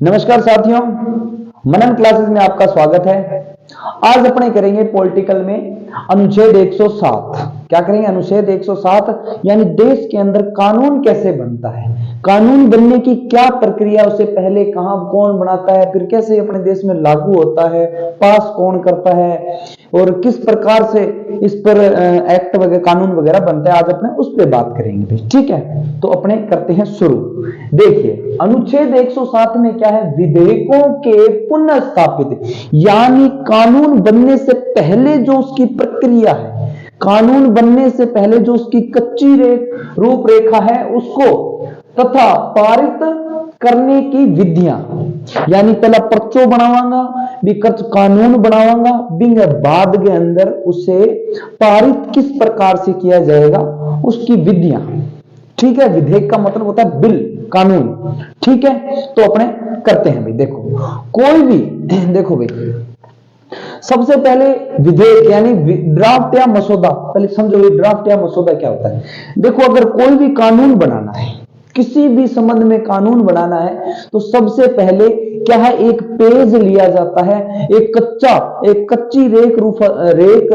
नमस्कार साथियों, मनन क्लासेस में आपका स्वागत है। आज अपने करेंगे पॉलिटिकल में अनुच्छेद 107। क्या करेंगे? अनुच्छेद 107 यानी देश के अंदर कानून कैसे बनता है, कानून बनने की क्या प्रक्रिया, उसे पहले कहां कौन बनाता है, फिर कैसे अपने देश में लागू होता है, पास कौन करता है और किस प्रकार से इस पर एक्ट वगैरह कानून वगैरह बनता है। आज अपने उस पर बात करेंगे भाई, ठीक है। तो अपने करते हैं शुरू। देखिए अनुच्छेद 107 में क्या है? विधेयकों के पुनः स्थापित यानी कानून बनने से पहले जो उसकी प्रक्रिया है, कानून बनने से पहले जो उसकी कच्ची रूपरेखा है उसको तथा पारित करने की विधियां, यानी पहला पर्चो बनावांगा, विकट कानून बनावांगा, बिंग बाद के अंदर उसे पारित किस प्रकार से किया जाएगा उसकी विधियां, ठीक है। विधेयक का मतलब होता है बिल, कानून, ठीक है। तो अपने करते हैं भाई। देखो कोई भी, देखो भाई सबसे पहले विधेयक यानी ड्राफ्ट या मसौदा, पहले समझो ड्राफ्ट या मसौदा क्या होता है। देखो अगर कोई भी कानून बनाना है, किसी भी संबंध में कानून बनाना है तो सबसे पहले क्या है? एक पेज लिया जाता है, एक कच्ची रेक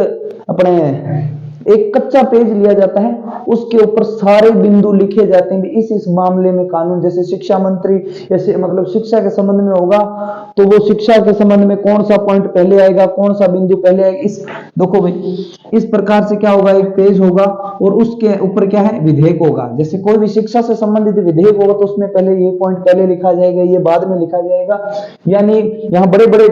अपने एक कच्चा पेज लिया जाता है, उसके ऊपर सारे बिंदु लिखे जाते हैं। इस मामले में कानून, जैसे शिक्षा मंत्री जैसे मतलब शिक्षा के संबंध में होगा तो वो शिक्षा के संबंध में कौन सा पॉइंट पहले आएगा, कौन सा बिंदु पहले आएगा, इस देखो भाई इस प्रकार से क्या होगा? एक पेज होगा और उसके ऊपर क्या है? विधेयक होगा। जैसे कोई भी शिक्षा से संबंधित विधेयक होगा तो उसमें पहले ये पॉइंट पहले लिखा जाएगा, ये बाद में लिखा जाएगा। यानी यहाँ बड़े बड़े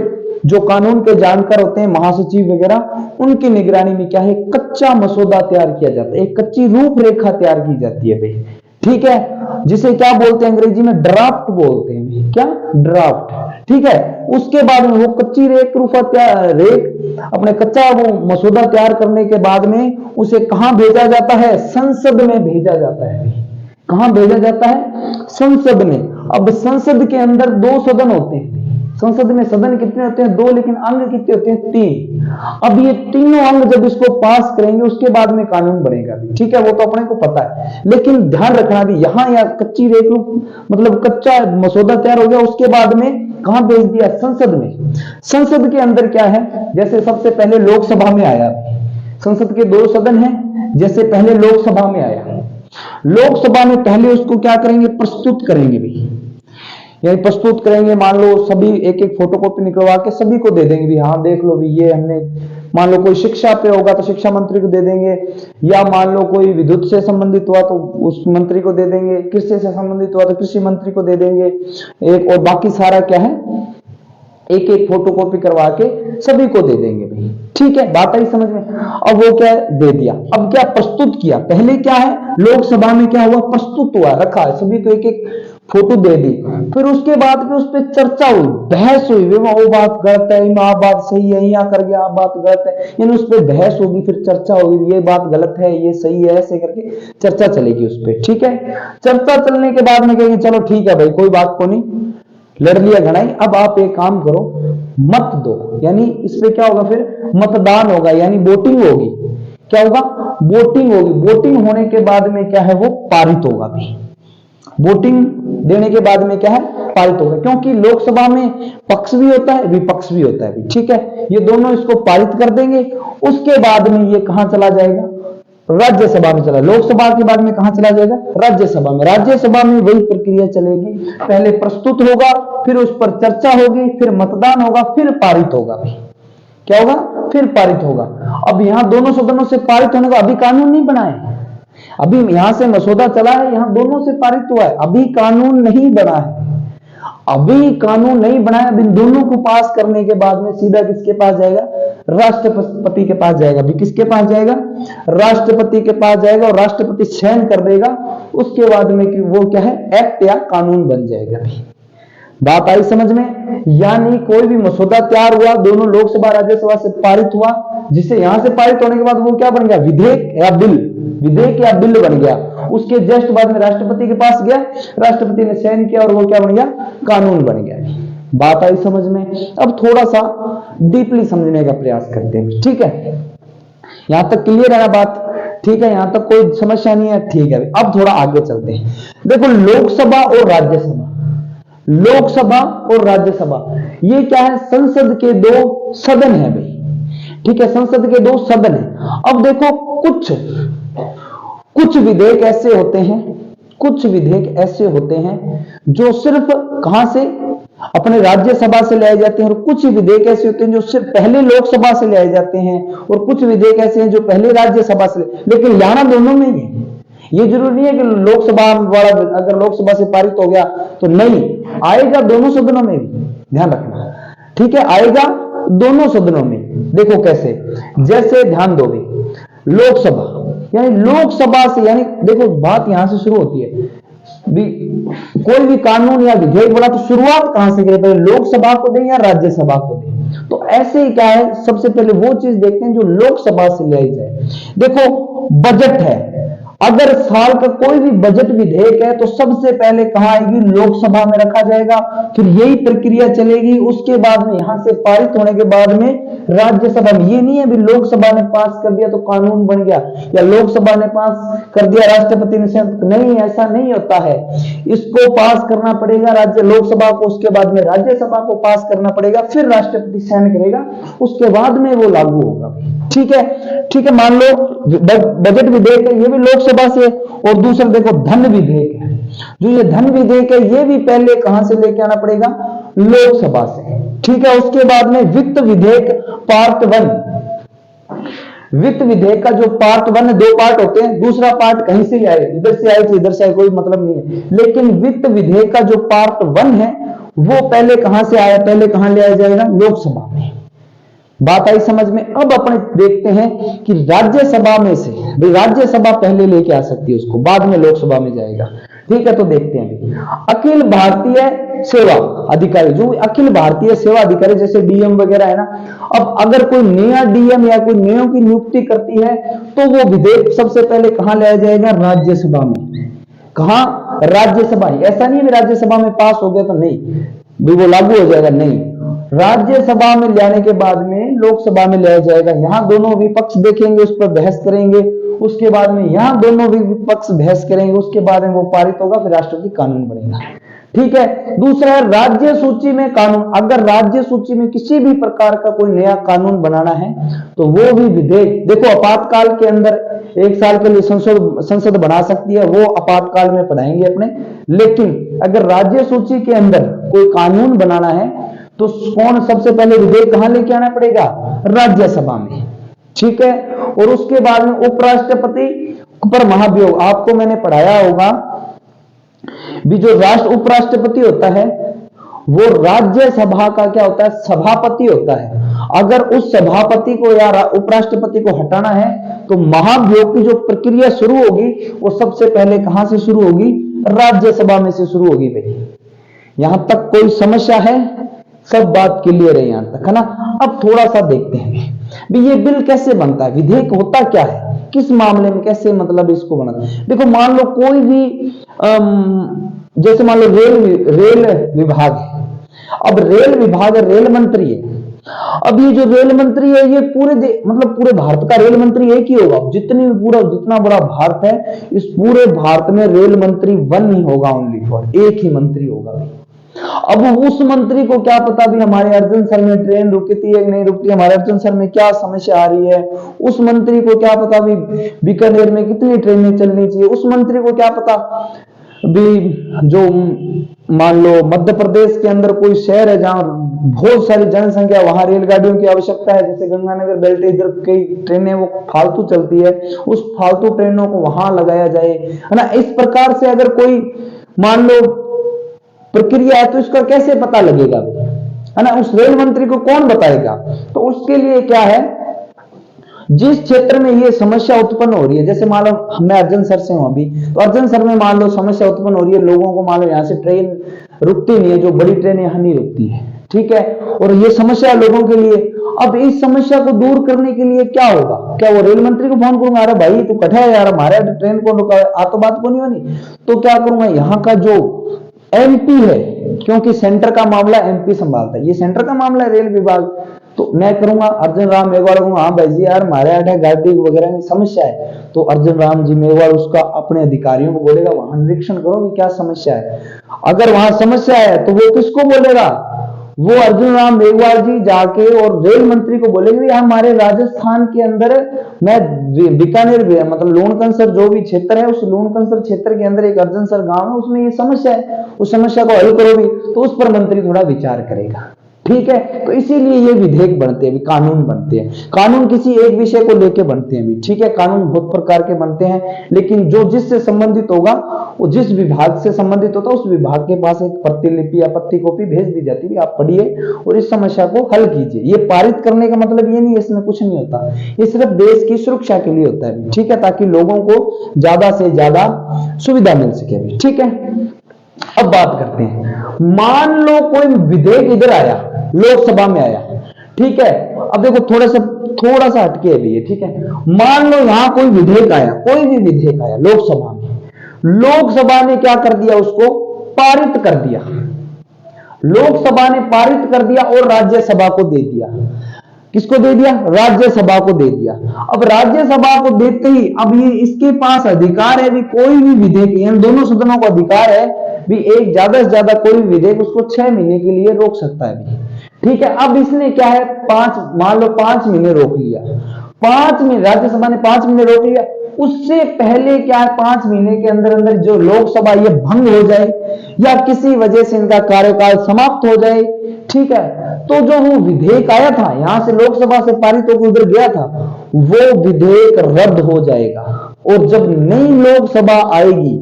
जो कानून के जानकार होते हैं, महासचिव वगैरह, उनकी निगरानी में क्या है? कच्चा मसौदा तैयार किया जाता है, एक कच्ची रूपरेखा तैयार की जाती है भाई, ठीक है। जिसे क्या बोलते हैं? अंग्रेजी में ड्राफ्ट बोलते हैं। क्या? ड्राफ्ट, ठीक है। उसके बाद में वो कच्ची अपने कच्चा वो मसौदा तैयार करने के बाद में उसे कहां भेजा जाता है? संसद में भेजा जाता है। कहां भेजा जाता है? संसद में। अब संसद के अंदर दो सदन होते हैं। संसद में सदन कितने होते हैं? दो, लेकिन अंग कितने होते हैं? 3। अब ये तीनों अंग जब इसको पास करेंगे उसके बाद में कानून बनेगा भी, ठीक है। वो तो अपने को पता है, लेकिन ध्यान रखना भी यहां या कच्ची रेख मतलब कच्चा मसौदा तैयार हो गया, उसके बाद में कहां भेज दिया? संसद में। संसद के अंदर क्या है? जैसे सबसे पहले लोकसभा में आया, संसद के 2 सदन हैं, जैसे पहले लोकसभा में आया, लोकसभा में पहले उसको क्या करेंगे? प्रस्तुत करेंगे भी, यानी प्रस्तुत करेंगे। मान लो सभी एक एक फोटोकॉपी निकलवा के सभी को दे देंगे भी, हाँ देख लो भी ये हमने, मान लो कोई शिक्षा पे होगा तो शिक्षा मंत्री को दे देंगे, या मान लो कोई विद्युत से संबंधित हुआ तो उस मंत्री को दे देंगे, कृषि से संबंधित हुआ तो कृषि मंत्री को दे देंगे एक, और बाकी सारा क्या है? एक एक फोटोकॉपी करवा के सभी को दे देंगे भाई, ठीक है। बात आई समझ में? अब वो क्या दे दिया, अब क्या प्रस्तुत किया। पहले क्या है? लोकसभा में क्या हुआ? प्रस्तुत हुआ, रखा है, सभी को एक एक फोटो दे दी। फिर उसके बाद में उस पर चर्चा हुई, बहस हुई, वो बात गलत है, यहाँ बात सही है, यहाँ कर गया बात गलत है, यानी उस पर बहस होगी, फिर चर्चा होगी, ये बात गलत है, ये सही है, ऐसे करके चर्चा चलेगी उस पर, ठीक है। चर्चा चलने के बाद में कहेंगे चलो ठीक है भाई, कोई बात को नहीं, लड़ लिया घड़ाई। अब आप एक काम करो, मत दो, यानी इस पे क्या होगा? फिर मतदान होगा, यानी वोटिंग होगी। क्या होगा? वोटिंग होगी। वोटिंग होने के बाद में क्या है? वो पारित होगा भी। वोटिंग देने के बाद में क्या है? पारित होगा, क्योंकि लोकसभा में पक्ष भी होता है विपक्ष भी होता है, ठीक है। ये दोनों इसको पारित कर देंगे। उसके बाद में ये कहां चला जाएगा? राज्यसभा में चला। लोकसभा के बाद में कहां चला जाएगा? राज्यसभा में। राज्यसभा में वही प्रक्रिया चलेगी, पहले प्रस्तुत होगा, फिर उस पर चर्चा होगी, फिर मतदान होगा, फिर पारित होगा। क्या होगा? फिर पारित होगा। अब यहां दोनों सदनों से पारित होने का अभी कानून नहीं बना है, अभी यहां से मसौदा चला है, यहां दोनों से पारित हुआ है, अभी कानून नहीं बना है, अभी कानून नहीं बनाया। अब इन दोनों को पास करने के बाद में सीधा किसके पास जाएगा? राष्ट्रपति के पास जाएगा भी। किसके पास जाएगा? राष्ट्रपति के पास जाएगा, और राष्ट्रपति साइन कर देगा। उसके बाद में कि वो क्या है? एक्ट या कानून बन जाएगा भी। बात आई समझ में? यानी कोई भी मसौदा तैयार हुआ, दोनों लोकसभा राज्यसभा से पारित हुआ, जिसे यहां से पारित होने के बाद वो क्या बन गया? विधेयक या बिल, विधेयक या बिल बन गया। उसके जस्ट बाद में राष्ट्रपति के पास गया, राष्ट्रपति ने साइन किया और वो क्या बन गया? कानून बन गया। बात आई समझ में? अब थोड़ा सा डीपली समझने का प्रयास करते हैं, ठीक है। यहां तक क्लियर है ना बात? ठीक है, यहां तक कोई समस्या नहीं है? ठीक है। अब थोड़ा आगे चलते हैं। देखो लोकसभा और राज्यसभा, लोकसभा और राज्यसभा, ये क्या है, संसद के दो सदन है भाई। ठीक है, संसद के दो सदन है। अब देखो कुछ विधेयक ऐसे होते हैं, कुछ विधेयक ऐसे होते हैं जो सिर्फ कहां से, अपने राज्यसभा से लाए जाते हैं, और कुछ विधेयक ऐसे होते हैं जो सिर्फ पहले लोकसभा से लाए जाते हैं, और कुछ विधेयक ऐसे हैं जो पहले राज्यसभा से, लेकिन लाना दोनों में ही है। ये जरूरी नहीं है कि लोकसभा वाला अगर लोकसभा से पारित हो गया तो नहीं, आएगा दोनों सदनों में भी, ध्यान रखना। ठीक है, आएगा दोनों सदनों में। देखो कैसे, जैसे ध्यान दो भी, लोकसभा यानी लोकसभा से, यानी देखो बात यहां से शुरू होती है भी, कोई भी कानून या विधेयक बना तो शुरुआत कहां से करें, पहले लोकसभा को दें या राज्यसभा को दें। तो ऐसे ही क्या है, सबसे पहले वो चीज देखते हैं जो लोकसभा से लाई जाए। देखो बजट है, अगर साल का कोई भी बजट विधेयक है तो सबसे पहले कहां आएगी, लोकसभा में रखा जाएगा, फिर यही प्रक्रिया चलेगी, उसके बाद में यहां से पारित होने के बाद में राज्यसभा में। ये नहीं है भी लोकसभा ने पास कर दिया तो कानून बन गया, या लोकसभा ने पास कर दिया राष्ट्रपति ने, नहीं, ऐसा नहीं होता है। इसको पास करना पड़ेगा राज्य लोकसभा को, उसके बाद में राज्यसभा को पास करना पड़ेगा, फिर राष्ट्रपति साइन करेगा, उसके बाद में वो लागू होगा। ठीक है, ठीक है, मान लो बजट विधेयक है, ये भी लोकसभा से, और दूसरा देखो धन विधेयक है, जो ये धन विधेयक है ये भी पहले कहां से लेके आना पड़ेगा, लोकसभा से। ठीक है, उसके बाद में वित्त विधेयक पार्ट 1, वित्त विधेयक का जो पार्ट 1 है, दो पार्ट होते हैं, दूसरा पार्ट कहीं से आए, इधर से आए तो इधर से आए, कोई मतलब नहीं है, लेकिन वित्त विधेयक का जो पार्ट 1 है वो पहले कहां से आया, पहले कहां ले आया जाएगा, लोकसभा में। बात आई समझ में। अब अपने देखते हैं कि राज्यसभा में से, भाई राज्यसभा पहले लेके आ सकती है उसको, बाद में लोकसभा में जाएगा। ठीक है, तो देखते हैं अखिल भारतीय सेवा अधिकारी, जो अखिल भारतीय सेवा अधिकारी जैसे डीएम वगैरह है ना, अब अगर कोई नया डीएम या कोई नियों की नियुक्ति करती है तो वो विधेयक सबसे पहले कहां लाया जाएगा, राज्यसभा में। कहां, राज्यसभा। ऐसा नहीं है राज्यसभा में पास हो गया तो नहीं भी वो लागू हो जाएगा, नहीं, राज्यसभा में लाने के बाद में लोकसभा में लाया जाएगा। यहां दोनों विपक्ष देखेंगे, उस पर बहस करेंगे, उसके बाद में यहां दोनों विपक्ष बहस करेंगे, उसके बाद में वो पारित होगा, फिर राष्ट्रपति कानून बनेगा। ठीक है, दूसरा है राज्य सूची में कानून। अगर राज्य सूची में किसी भी प्रकार का कोई नया कानून बनाना है तो वो भी विधेयक, देखो आपातकाल के अंदर 1 साल के लिए संसद बना सकती है, वो आपातकाल में पढ़ाएंगे अपने, लेकिन अगर राज्य सूची के अंदर कोई कानून बनाना है तो कौन सबसे पहले विधेयक कहां लेके आना पड़ेगा, राज्यसभा में। ठीक है, और उसके बाद में उपराष्ट्रपति पर महाभियोग, आपको मैंने पढ़ाया होगा भी, जो उपराष्ट्रपति होता है वो राज्यसभा का क्या होता है, सभापति होता है। अगर उस सभापति को या उपराष्ट्रपति को हटाना है तो महाभियोग की जो प्रक्रिया शुरू होगी वो सबसे पहले कहां से शुरू होगी, राज्यसभा में से शुरू होगी। भाई यहां तक कोई समस्या है, सब बात क्लियर है यहां तक, है ना। अब थोड़ा सा देखते हैं भी ये बिल कैसे बनता है, विधेयक होता क्या है, किस मामले में कैसे मतलब इसको बनाता है। देखो मान लो कोई भी जैसे मान लो रेल विभाग है, अब रेल विभाग रेल मंत्री है। अब ये जो रेल मंत्री है ये मतलब पूरे भारत का रेल मंत्री एक ही होगा, जितना बड़ा भारत है, इस पूरे भारत में रेल मंत्री वन ही होगा, ओनली फॉर, एक ही मंत्री होगा भाई। अब उस मंत्री को क्या पता भी हमारे अर्जुन सर में ट्रेन रुकी थी या नहीं रुकती, हमारे अर्जुन सर में क्या समस्या आ रही है, उस मंत्री को क्या पता भी बीकानेर में कितनी ट्रेनें चलनी चाहिए, उस मंत्री को क्या पता भी जो मान लो मध्य प्रदेश के अंदर कोई शहर है जहां बहुत सारी जनसंख्या, वहां रेलगाड़ियों की आवश्यकता है, जैसे गंगानगर बेल्ट, इधर कई ट्रेनें वो फालतू चलती है, उस फालतू ट्रेनों को वहां लगाया जाए, है ना। इस प्रकार से अगर कोई मान लो प्रक्रिया है तो इसका कैसे पता लगेगा, है ना, उस रेल मंत्री को कौन बताएगा। तो उसके लिए क्या है, जिस क्षेत्र में ये समस्या उत्पन्न हो रही है, जैसे मान लो मैं अर्जुन सर से हूं अभी, तो अर्जुन सर में मान लो समस्या उत्पन्न हो रही है, लोगों को मान लो यहाँ से ट्रेन रुकती नहीं है, जो बड़ी ट्रेन यहाँ नहीं रुकती है, ठीक है, और ये समस्या लोगों के लिए। अब इस समस्या को दूर करने के लिए क्या होगा, क्या वो रेल मंत्री को फोन करूंगा, अरे भाई तू कठा है यार, हमारे ट्रेन को रुका, आ तो बात को नहीं होनी, तो क्या करूंगा, यहाँ का जो एमपी है, क्योंकि सेंटर का मामला एमपी संभालता है, ये सेंटर का मामला है रेल विभाग, तो मैं करूंगा अर्जुन राम मेघवाल को, हाँ भाई जी यार हमारे यहाँ गाड़ी वगैरह में समस्या है, तो अर्जुन राम जी मेघवाल उसका अपने अधिकारियों को बोलेगा वहां निरीक्षण करो कि क्या समस्या है। अगर वहां समस्या है तो वो किसको बोलेगा, वो अर्जुन राम मेघवाल जी जाके और रेल मंत्री को बोलेंगे हमारे राजस्थान के अंदर मैं बीकानेर मतलब लूणकंसर जो भी क्षेत्र है उस लूणकंसर क्षेत्र के अंदर एक अर्जुन सर गांव है उसमें ये समस्या है, उस समस्या को हल करो भी, तो उस पर मंत्री थोड़ा विचार करेगा। ठीक है, तो इसीलिए ये विधेयक बनते हैं, कानून बनते हैं। कानून किसी एक विषय को लेके बनते हैं भी, ठीक है, कानून बहुत प्रकार के बनते हैं, लेकिन जो जिससे संबंधित होगा वो जिस विभाग से संबंधित होता है उस विभाग के पास एक प्रतिलिपि या पत्ती कॉपी भेज दी जाती है, आप पढ़िए और इस समस्या को हल कीजिए। ये पारित करने का मतलब ये नहीं है इसमें कुछ नहीं होता, ये सिर्फ देश की सुरक्षा के लिए होता है, ठीक है, ताकि लोगों को ज्यादा से ज्यादा सुविधा मिल सके। ठीक है, अब बात करते हैं, मान लो कोई विधेयक इधर आया, लोकसभा में आया, ठीक है, अब देखो थोड़ा सा हटके अभी है, ठीक है, मान लो यहां कोई विधेयक आया, कोई भी विधेयक आया लोकसभा में, लोकसभा ने क्या कर दिया, उसको पारित कर दिया, लोकसभा ने पारित कर दिया और राज्यसभा को दे दिया। किसको दे दिया, राज्यसभा को दे दिया। अब राज्यसभा को देते ही अब ये इसके पास अधिकार है भी कोई भी विधेयक, इन दोनों सदनों को अधिकार है भी एक ज्यादा से ज्यादा कोई विधेयक उसको 6 महीने के लिए रोक सकता है भी। ठीक है, अब इसने क्या है मान लो 5 महीने रोक लिया, 5 महीने राज्यसभा ने 5 महीने रोक लिया, उससे पहले क्या है 5 महीने के अंदर अंदर जो लोकसभा ये भंग हो जाए या किसी वजह से इनका कार्यकाल समाप्त हो जाए, ठीक है, तो जो वो विधेयक आया था यहां से लोकसभा से पारित होकर उधर गया था वो विधेयक रद्द हो जाएगा, और जब नई लोकसभा आएगी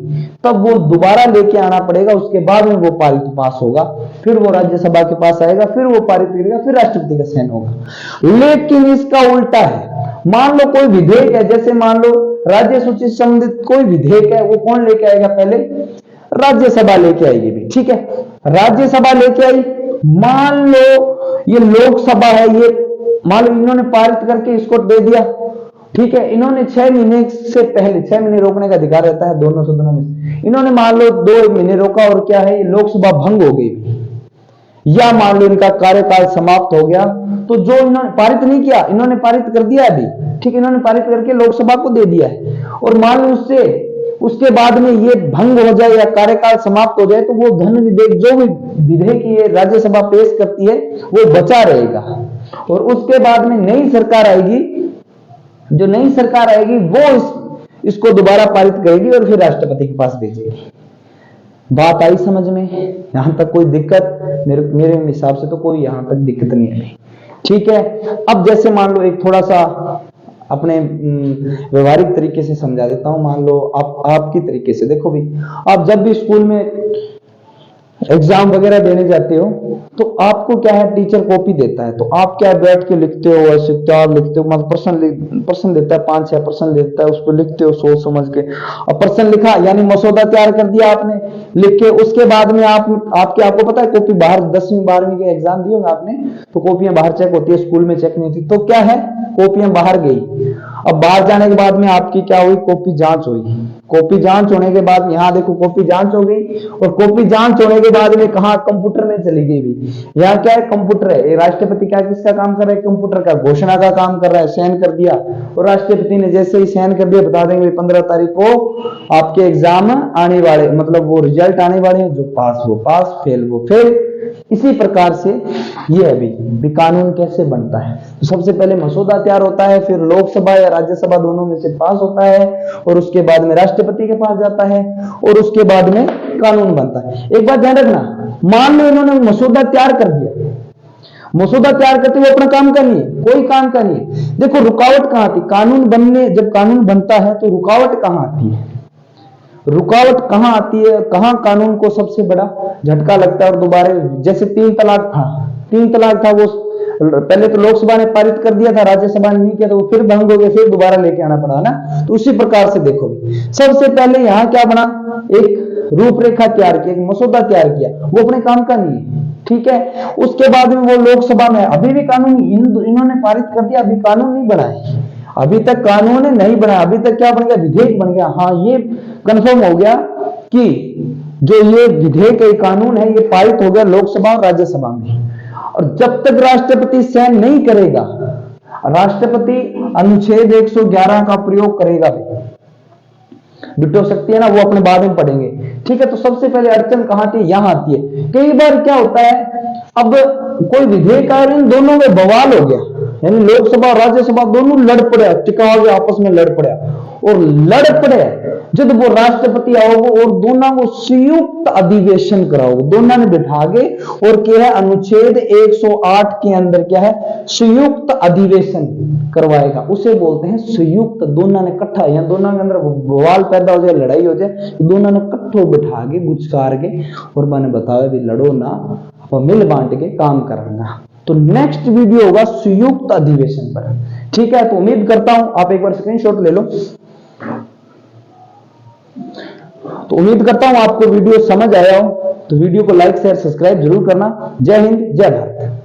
तब वो दोबारा लेके आना पड़ेगा, उसके बाद में वो पारित पास होगा, फिर वो राज्यसभा के पास आएगा, फिर वो पारित करेगा, फिर राष्ट्रपति का साइन होगा। लेकिन इसका उल्टा है, मान लो कोई विधेयक है, जैसे मान लो राज्य सूची से संबंधित कोई विधेयक है, वो कौन लेके आएगा, पहले राज्यसभा लेके आएगी भी। ठीक है, राज्यसभा लेके आई, मान लो ये लोकसभा है, ये मान लो इन्होंने पारित करके इसको दे दिया, ठीक है, इन्होंने 6 महीने से पहले, 6 महीने रोकने का अधिकार रहता है दोनों सदनों में, इन्होंने मान लो 2 महीने रोका और क्या है लोकसभा भंग हो गई, या मान लो इनका कार्यकाल समाप्त हो गया, तो जो इन्होंने पारित नहीं किया इन्होंने पारित कर दिया अभी, ठीक, इन्होंने पारित करके लोकसभा को दे दिया है, और मान लो उसके बाद में ये भंग हो जाए या कार्यकाल समाप्त हो जाए, तो वो धन विधेयक जो भी विधेयक ये राज्यसभा पेश करती है वो बचा रहेगा, और उसके बाद में नई सरकार आएगी, जो नई सरकार आएगी वो इसको दोबारा पारित करेगी और फिर राष्ट्रपति के पास भेजेगी। बात आई समझ में, यहां तक कोई दिक्कत, मेरे हिसाब से तो कोई यहां तक दिक्कत नहीं है। ठीक है, अब जैसे मान लो एक थोड़ा सा अपने व्यवहारिक तरीके से समझा देता हूं, मान लो आपकी तरीके से देखो भी, आप जब भी स्कूल में एग्जाम वगैरह देने जाते हो तो आपको क्या है टीचर कॉपी देता है, तो आप क्या बैठ के लिखते हो, ऐसे क्या लिखते हो, मतलब प्रश्न देता है, 5-6 प्रश्न देता है, उसको लिखते हो सोच समझ के। अब प्रश्न लिखा यानी मसौदा तैयार कर दिया आपने लिख के, उसके बाद में आपको पता है कॉपी बाहर 10वीं 12वीं के एग्जाम दिए होंगे आपने, तो कॉपियां बाहर चेक होती है, स्कूल में चेक नहीं होती, तो क्या है कॉपियां बाहर गई। अब बाहर जाने के बाद में आपकी क्या हुई, कॉपी जांच हुई, कॉपी जांच होने के बाद यहाँ देखो कॉपी जांच हो गई, और कॉपी जांच होने के बाद में कहा कंप्यूटर में चली गई भी, यहाँ क्या है कंप्यूटर है, राष्ट्रपति क्या किसका काम कर रहा है, कंप्यूटर का घोषणा का काम कर रहा है, साइन कर दिया, और राष्ट्रपति ने जैसे ही साइन कर दिया बता देंगे 15 तारीख को आपके एग्जाम आने वाले, मतलब वो रिजल्ट आने वाले हैं, जो पास वो पास, फेल वो फेल। इसी प्रकार से ये अभी कानून कैसे बनता है, तो सबसे पहले मसौदा तैयार होता है, फिर लोकसभा या राज्यसभा दोनों में से पास होता है, और उसके बाद में राष्ट्रपति के पास जाता है, और उसके बाद में कानून बनता है। एक बात ध्यान रखना, मान लो इन्होंने मसौदा तैयार कर दिया, मसौदा तैयार करते हुए अपना काम कर लिए, कोई काम कर लिए, देखो रुकावट कहां आती, कानून बनने, जब कानून बनता है तो रुकावट कहां आती है, रुकावट कहां आती है, कहां कानून को सबसे बड़ा झटका लगता है, और दोबारा जैसे 3 तलाक था, वो पहले तो लोकसभा ने पारित कर दिया था, राज्यसभा ने नहीं किया, तो वो फिर भंग हो गया, फिर दोबारा लेके आना पड़ा ना, तो उसी प्रकार से देखो सबसे पहले यहां क्या बना, एक रूपरेखा तैयार की, एक मसौदा तैयार किया, वो अपने काम का नहीं है, ठीक है, उसके बाद में वो लोकसभा में अभी भी कानून इन्होंने पारित कर दिया, अभी कानून नहीं बना है, अभी तक कानून नहीं बना, अभी तक क्या बन गया, विधेयक बन गया। हाँ, ये कंफर्म हो गया कि जो ये विधेयक कानून है ये पारित हो गया लोकसभा और राज्यसभा में, और जब तक राष्ट्रपति साइन नहीं करेगा, राष्ट्रपति अनुच्छेद 111 का प्रयोग करेगा। विटो शक्ति है ना, वो अपने बाद में पढ़ेंगे। ठीक है, तो सबसे पहले अड़चन कहां आती है? यहां आती है। कई बार क्या होता है, अब कोई विधेयक आया, इन दोनों में बवाल हो गया, यानी लोकसभा और राज्यसभा दोनों लड़ पड़े, टिकाव के आपस में लड़ पड़ा, और लड़ पड़े जब वो राष्ट्रपति आओगे और दोनों को संयुक्त अधिवेशन कराओगे, दोनों ने बिठा के, और क्या है अनुच्छेद 108 के अंदर क्या है, संयुक्त अधिवेशन करवाएगा, उसे बोलते हैं संयुक्त। दोनों ने इकट्ठा, या दोनों के अंदर बवाल पैदा हो जाए, लड़ाई हो जाए, दोनों ने इकट्ठो बिठा के गुचकार के और मैंने बताया भी लड़ो ना, आप मिल बांट के काम करना। तो नेक्स्ट वीडियो होगा संयुक्त अधिवेशन पर। ठीक है, तो उम्मीद करता हूं आप एक बार स्क्रीनशॉट ले लो। तो उम्मीद करता हूं आपको वीडियो समझ आया हो। तो वीडियो को लाइक शेयर सब्सक्राइब जरूर करना। जय हिंद, जय भारत।